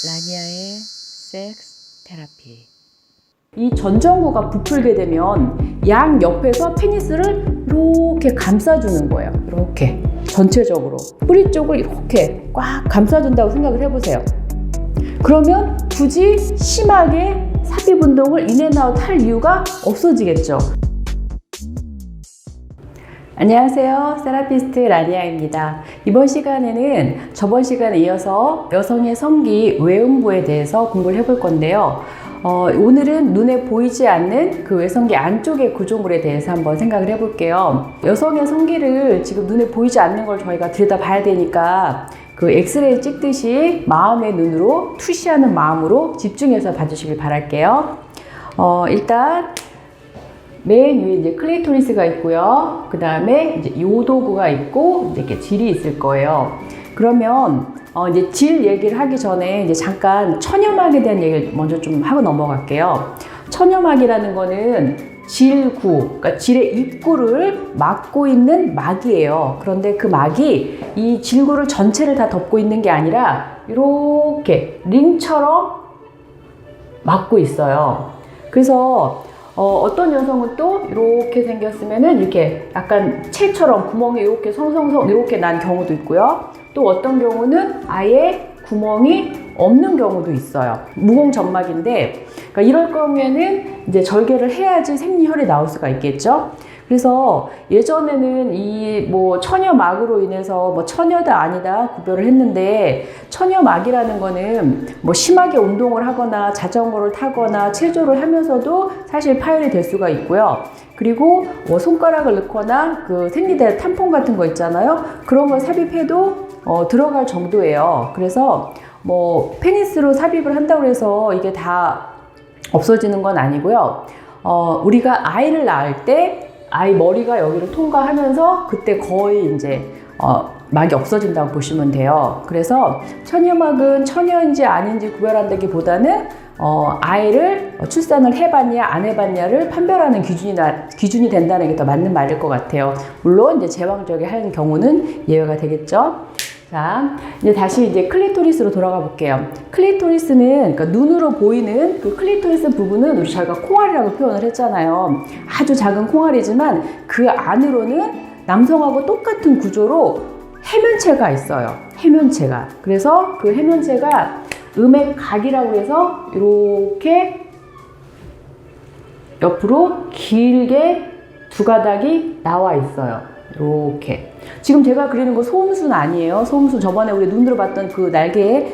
라니아의 섹스 테라피. 이 전정구가 부풀게 되면 양 옆에서 페니스를 이렇게 감싸주는 거예요. 이렇게 전체적으로 뿌리 쪽을 이렇게 꽉 감싸준다고 생각을 해보세요. 그러면 굳이 심하게 삽입 운동을 인앤아웃 할 이유가 없어지겠죠. 안녕하세요. 세라피스트 라니아입니다. 이번 시간에는 저번 시간에 이어서 여성의 성기 외음부에 대해서 공부를 해볼 건데요. 오늘은 눈에 보이지 않는 그 외성기 안쪽의 구조물에 대해서 한번 생각을 해볼게요. 여성의 성기를 지금 눈에 보이지 않는 걸 저희가 들여다봐야 되니까 그 엑스레이 찍듯이 마음의 눈으로 투시하는 마음으로 집중해서 봐주시길 바랄게요. 일단 맨 위에 이제 클리토리스가 있고요. 그 다음에 이제 요도구가 있고 이제 이렇게 질이 있을 거예요. 그러면 이제 질 얘기를 하기 전에 이제 잠깐 천여막에 대한 얘기를 먼저 좀 하고 넘어갈게요. 천여막이라는 거는 질구, 그러니까 질의 입구를 막고 있는 막이에요. 그런데 그 막이 이 질구를 전체를 다 덮고 있는 게 아니라 이렇게 링처럼 막고 있어요. 그래서 어떤 여성은 또 이렇게 생겼으면은 이렇게 약간 채처럼 구멍이 이렇게 성성성 이렇게 난 경우도 있고요. 또 어떤 경우는 아예 구멍이 없는 경우도 있어요. 무공점막인데, 그러니까 이럴 경우에는 이제 절개를 해야지 생리혈이 나올 수가 있겠죠. 그래서 예전에는 이 뭐 천여막으로 인해서 뭐 천여다 아니다 구별을 했는데, 천여막이라는 거는 뭐 심하게 운동을 하거나 자전거를 타거나 체조를 하면서도 사실 파열이 될 수가 있고요. 그리고 뭐 손가락을 넣거나 그 생리대 탐폰 같은 거 있잖아요. 그런 걸 삽입해도 들어갈 정도예요. 그래서 뭐 페니스로 삽입을 한다고 해서 이게 다 없어지는 건 아니고요. 우리가 아이를 낳을 때 아이 머리가 여기를 통과하면서 그때 거의 이제 막이 없어진다고 보시면 돼요. 그래서 천여막은 천여인지 아닌지 구별한다기보다는 아이를 출산을 해봤냐 안 해봤냐를 판별하는 기준이 된다는 게 더 맞는 말일 것 같아요. 물론 이제 제왕절개 하는 경우는 예외가 되겠죠. 자, 이제 다시 이제 클리토리스로 돌아가 볼게요. 클리토리스는 그러니까 눈으로 보이는 그 클리토리스 부분은 우리 저희가 콩알이라고 표현을 했잖아요. 아주 작은 콩알이지만 그 안으로는 남성하고 똑같은 구조로 해면체가 있어요. 해면체가. 그래서 그 해면체가 음액각이라고 해서 이렇게 옆으로 길게 두 가닥이 나와 있어요. 이렇게. 지금 제가 그리는 거 소음순 아니에요. 소음순 저번에 우리 눈으로 봤던 그 날개에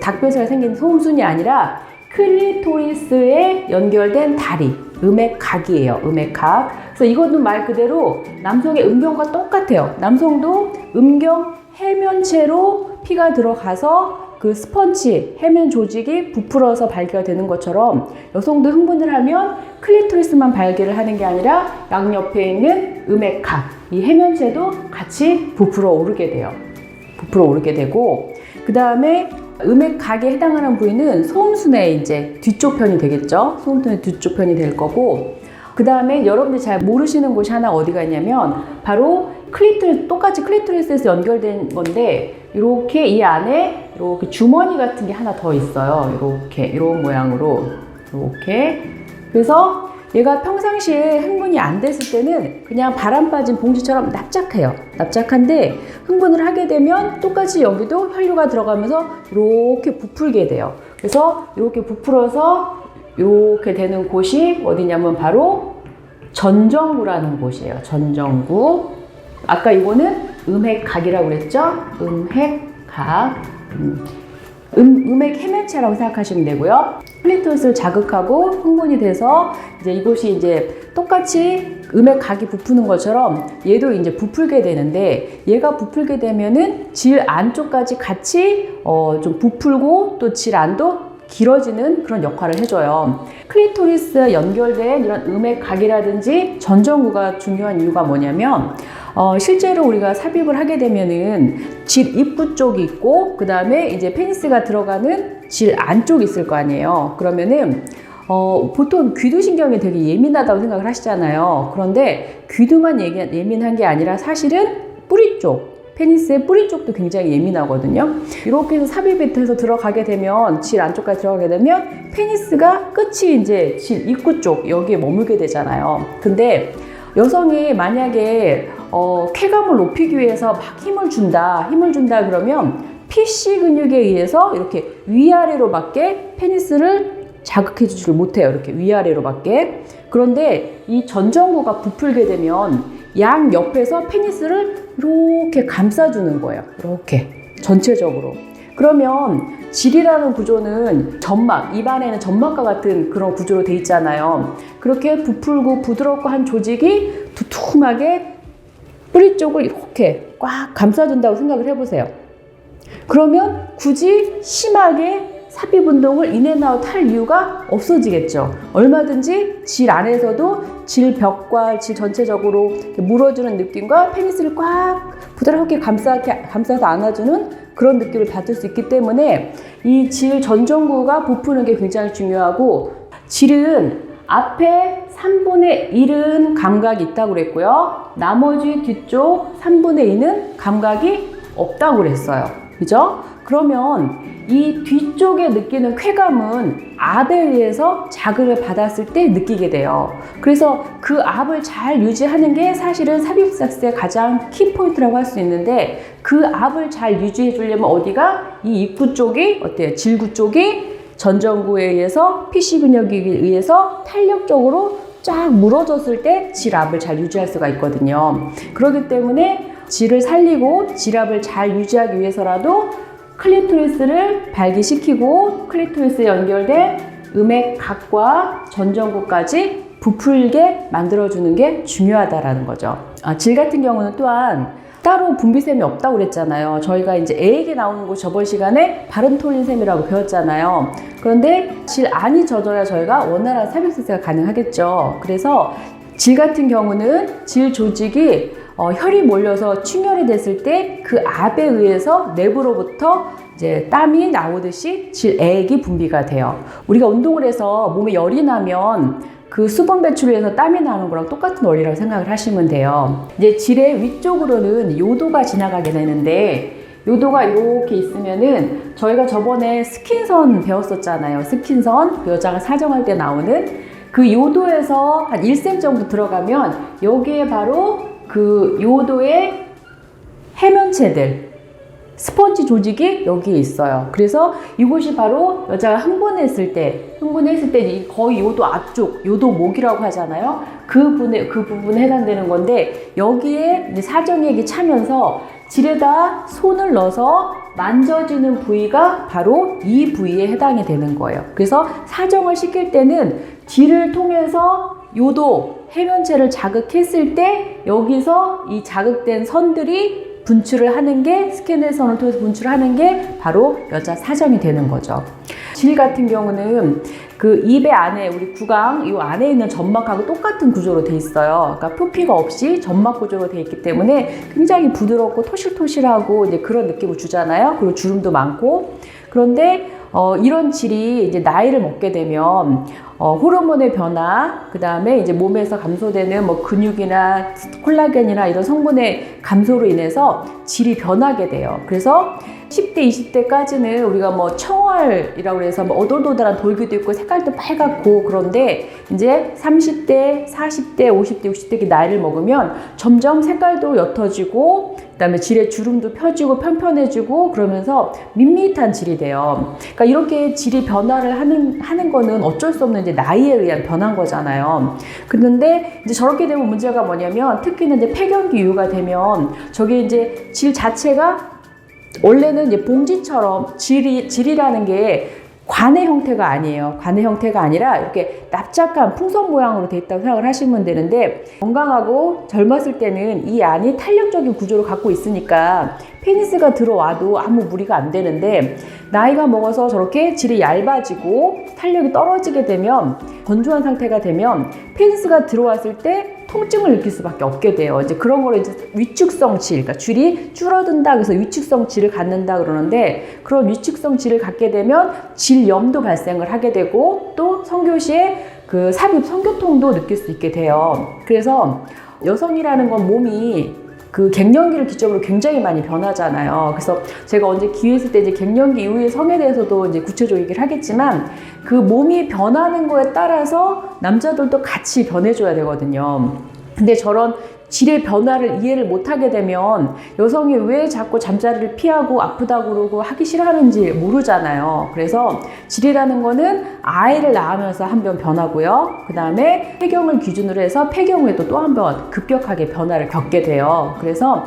닭뼈살이 생긴 소음순이 아니라 클리토리스에 연결된 다리, 음액각이에요. 음액각. 그래서 이것은 말 그대로 남성의 음경과 똑같아요. 남성도 음경 해면체로 피가 들어가서 그 스펀지, 해면 조직이 부풀어서 발기가 되는 것처럼 여성도 흥분을 하면 클리토리스만 발기를 하는 게 아니라 양옆에 있는 음액각, 이 해면체도 같이 부풀어 오르게 돼요. 부풀어 오르게 되고, 그 다음에 음액각에 해당하는 부위는 소음순의 이제 뒤쪽 편이 되겠죠. 소음순의 뒤쪽 편이 될 거고, 그 다음에 여러분들이 잘 모르시는 곳이 하나 어디가 있냐면 바로 똑같이 클리토리스에서 연결된 건데 이렇게 이 안에 이렇게 주머니 같은 게 하나 더 있어요. 이렇게 이런 모양으로 이렇게. 그래서 얘가 평상시에 흥분이 안 됐을 때는 그냥 바람 빠진 봉지처럼 납작해요. 납작한데 흥분을 하게 되면 똑같이 여기도 혈류가 들어가면서 이렇게 부풀게 돼요. 그래서 이렇게 부풀어서 이렇게 되는 곳이 어디냐면 바로 전정구라는 곳이에요. 전정구. 아까 이거는 음액각이라고 그랬죠? 음액각. 음액 해면체라고 생각하시면 되고요. 클리토리스를 자극하고 흥분이 돼서 이제 이곳이 이제 똑같이 음액각이 부푸는 것처럼 얘도 이제 부풀게 되는데, 얘가 부풀게 되면은 질 안쪽까지 같이 좀 부풀고 또 질 안도 길어지는 그런 역할을 해줘요. 클리토리스에 연결된 이런 음액각이라든지 전정구가 중요한 이유가 뭐냐면 실제로 우리가 삽입을 하게 되면은 질 입구 쪽이 있고 그 다음에 이제 페니스가 들어가는 질 안쪽이 있을 거 아니에요. 그러면은 보통 귀두신경이 되게 예민하다고 생각을 하시잖아요. 그런데 귀두만 예민한 게 아니라 사실은 뿌리 쪽, 페니스의 뿌리 쪽도 굉장히 예민하거든요. 이렇게 해서 삽입에서 들어가게 되면, 질 안쪽까지 들어가게 되면 페니스가 끝이 이제 질 입구 쪽 여기에 머물게 되잖아요. 근데 여성이 만약에 쾌감을 높이기 위해서 막 힘을 준다 그러면 PC 근육에 의해서 이렇게 위아래로 맞게 페니스를 자극해 주지를 못해요. 이렇게 위아래로 맞게. 그런데 이 전정구가 부풀게 되면 양 옆에서 페니스를 이렇게 감싸주는 거예요. 이렇게 전체적으로. 그러면 질이라는 구조는 점막, 입안에는 점막과 같은 그런 구조로 돼 있잖아요. 그렇게 부풀고 부드럽고 한 조직이 두툼하게 뿌리 쪽을 이렇게 꽉 감싸준다고 생각을 해보세요. 그러면 굳이 심하게 삽입 운동을 인앤아웃 할 이유가 없어지겠죠. 얼마든지 질 안에서도 질 벽과 질 전체적으로 물어주는 느낌과 페니스를 꽉 부드럽게 감싸서 안아주는 그런 느낌을 받을 수 있기 때문에 이 질 전정구가 부푸는 게 굉장히 중요하고, 질은 앞에 3분의 1은 감각이 있다고 그랬고요. 나머지 뒤쪽 3분의 2는 감각이 없다고 그랬어요. 그죠? 그러면 이 뒤쪽에 느끼는 쾌감은 압에 의해서 자극을 받았을 때 느끼게 돼요. 그래서 그 압을 잘 유지하는 게 사실은 삽입 섹스의 가장 키포인트라고 할 수 있는데, 그 압을 잘 유지해 주려면 어디가? 이 입구 쪽이 어때요? 질구 쪽이 전정구에 의해서 PC 근육에 의해서 탄력적으로 쫙 물어줬을 때 질압을 잘 유지할 수가 있거든요. 그렇기 때문에 질을 살리고 질압을 잘 유지하기 위해서라도 클리토리스를 발기시키고 클리토리스에 연결된 음액각과 전정구까지 부풀게 만들어주는 게 중요하다라는 거죠. 질 같은 경우는 또한 따로 분비샘이 없다고 그랬잖아요. 저희가 이제 애에게 나오는 거 저번 시간에 바른톨린샘이라고 배웠잖아요. 그런데 질 안이 젖어야 저희가 원활한 삽입 섹스가 가능하겠죠. 그래서 질 같은 경우는 질 조직이 혈이 몰려서 충혈이 됐을 때 그 압에 의해서 내부로부터 이제 땀이 나오듯이 질액이 분비가 돼요. 우리가 운동을 해서 몸에 열이 나면 그 수분 배출을 해서 땀이 나는 거랑 똑같은 원리라고 생각을 하시면 돼요. 이제 질의 위쪽으로는 요도가 지나가게 되는데, 요도가 이렇게 있으면은 저희가 저번에 스킨선 배웠었잖아요. 스킨선, 여자가 사정할 때 나오는 그 요도에서 한 1cm 정도 들어가면 여기에 바로 그 요도의 해면체들, 스펀지 조직이 여기에 있어요. 그래서 이곳이 바로 여자가 흥분했을 때 거의 요도 앞쪽, 요도목이라고 하잖아요. 그 부분에 해당되는 건데, 여기에 이제 사정액이 차면서 질에다 손을 넣어서 만져지는 부위가 바로 이 부위에 해당이 되는 거예요. 그래서 사정을 시킬 때는 질을 통해서 요도, 해면체를 자극했을 때 여기서 이 자극된 선들이 분출을 하는 게, 스캔의 선을 통해서 분출하는 게 바로 여자 사정이 되는 거죠. 질 같은 경우는 그 입의 안에, 우리 구강 이 안에 있는 점막하고 똑같은 구조로 돼 있어요. 그러니까 표피가 없이 점막 구조로 돼 있기 때문에 굉장히 부드럽고 토실토실하고 이제 그런 느낌을 주잖아요. 그리고 주름도 많고. 그런데 이런 질이 이제 나이를 먹게 되면 호르몬의 변화, 그 다음에 이제 몸에서 감소되는 뭐 근육이나 콜라겐이나 이런 성분의 감소로 인해서 질이 변하게 돼요. 그래서 10대, 20대까지는 우리가 뭐 청활이라고 해서 뭐 오돌도돌한 돌기도 있고 색깔도 빨갛고, 그런데 이제 30대, 40대, 50대, 60대 나이를 먹으면 점점 색깔도 옅어지고, 그 다음에 질의 주름도 펴지고 편편해지고, 그러면서 밋밋한 질이 돼요. 그러니까 이렇게 질이 변화를 하는 거는 어쩔 수 없는 이제 나이에 의한 변화인 거잖아요. 그런데 이제 저렇게 되면 문제가 뭐냐면, 특히나 이제 폐경기 이후가 되면 저게 이제 질 자체가 원래는 이제 봉지처럼 질이라는 게 관의 형태가 아니에요. 관의 형태가 아니라 이렇게 납작한 풍선 모양으로 돼 있다고 생각을 하시면 되는데, 건강하고 젊었을 때는 이 안이 탄력적인 구조를 갖고 있으니까 페니스가 들어와도 아무 무리가 안 되는데, 나이가 먹어서 저렇게 질이 얇아지고 탄력이 떨어지게 되면, 건조한 상태가 되면 페니스가 들어왔을 때 통증을 느낄 수밖에 없게 돼요. 이제 그런 거를 이제 위축성 질, 그러니까 질이 줄어든다 그래서 위축성 질을 갖는다 그러는데, 그런 위축성 질을 갖게 되면 질염도 발생을 하게 되고, 또 성교 시에 그 삽입 성교통도 느낄 수 있게 돼요. 그래서 여성이라는 건 몸이 그 갱년기를 기점으로 굉장히 많이 변하잖아요. 그래서 제가 언제 기회 있을 때 이제 갱년기 이후의 성에 대해서도 이제 구체적으로 얘기를 하겠지만 그 몸이 변하는 거에 따라서 남자들도 같이 변해줘야 되거든요. 근데 저런 질의 변화를 이해를 못하게 되면 여성이 왜 자꾸 잠자리를 피하고 아프다고 그러고 하기 싫어하는지 모르잖아요. 그래서 질이라는 거는 아이를 낳으면서 한 번 변하고요. 그 다음에 폐경을 기준으로 해서 폐경후에도 또 한 번 급격하게 변화를 겪게 돼요. 그래서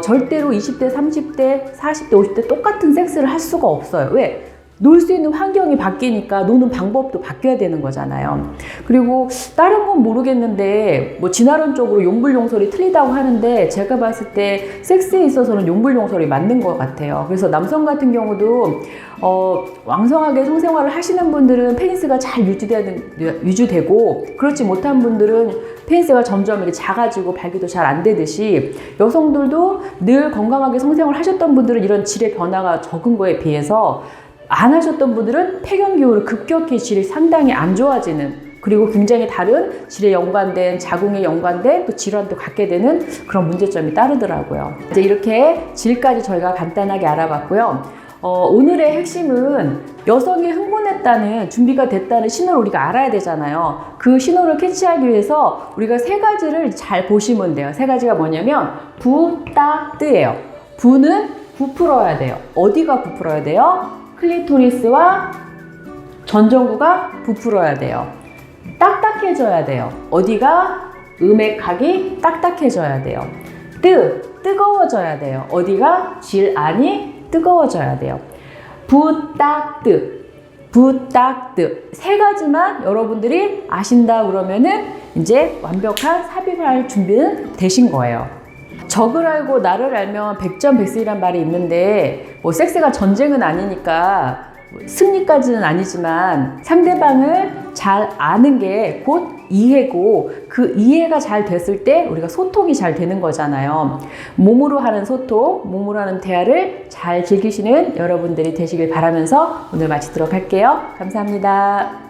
절대로 20대, 30대, 40대, 50대 똑같은 섹스를 할 수가 없어요. 왜? 놀 수 있는 환경이 바뀌니까 노는 방법도 바뀌어야 되는 거잖아요. 그리고 다른 건 모르겠는데 뭐 진화론적으로 용불용설이 틀리다고 하는데 제가 봤을 때 섹스에 있어서는 용불용설이 맞는 것 같아요. 그래서 남성 같은 경우도 왕성하게 성생활을 하시는 분들은 페니스가 잘 유지되고 그렇지 못한 분들은 페니스가 점점 이렇게 작아지고 발기도 잘 안 되듯이 여성들도 늘 건강하게 성생활을 하셨던 분들은 이런 질의 변화가 적은 거에 비해서 안 하셨던 분들은 폐경 기후로 급격히 질이 상당히 안 좋아지는, 그리고 굉장히 다른 질에 연관된, 자궁에 연관된 또 질환도 갖게 되는 그런 문제점이 따르더라고요. 이제 이렇게 질까지 저희가 간단하게 알아봤고요. 오늘의 핵심은 여성이 흥분했다는, 준비가 됐다는 신호를 우리가 알아야 되잖아요. 그 신호를 캐치하기 위해서 우리가 세 가지를 잘 보시면 돼요. 세 가지가 뭐냐면 부, 따, 뜨예요. 부는 부풀어야 돼요. 어디가 부풀어야 돼요? 클리토리스와 전정부가 부풀어야 돼요. 딱딱해져야 돼요. 어디가? 음액각이 딱딱해져야 돼요. 뜨거워져야 돼요. 어디가? 질 안이 뜨거워져야 돼요. 부딱뜨, 부딱뜨. 세 가지만 여러분들이 아신다 그러면은 이제 완벽한 삽입할 준비는 되신 거예요. 적을 알고 나를 알면 백전백승이란 말이 있는데 뭐 섹스가 전쟁은 아니니까 승리까지는 아니지만 상대방을 잘 아는 게 곧 이해고, 그 이해가 잘 됐을 때 우리가 소통이 잘 되는 거잖아요. 몸으로 하는 소통, 몸으로 하는 대화를 잘 즐기시는 여러분들이 되시길 바라면서 오늘 마치도록 할게요. 감사합니다.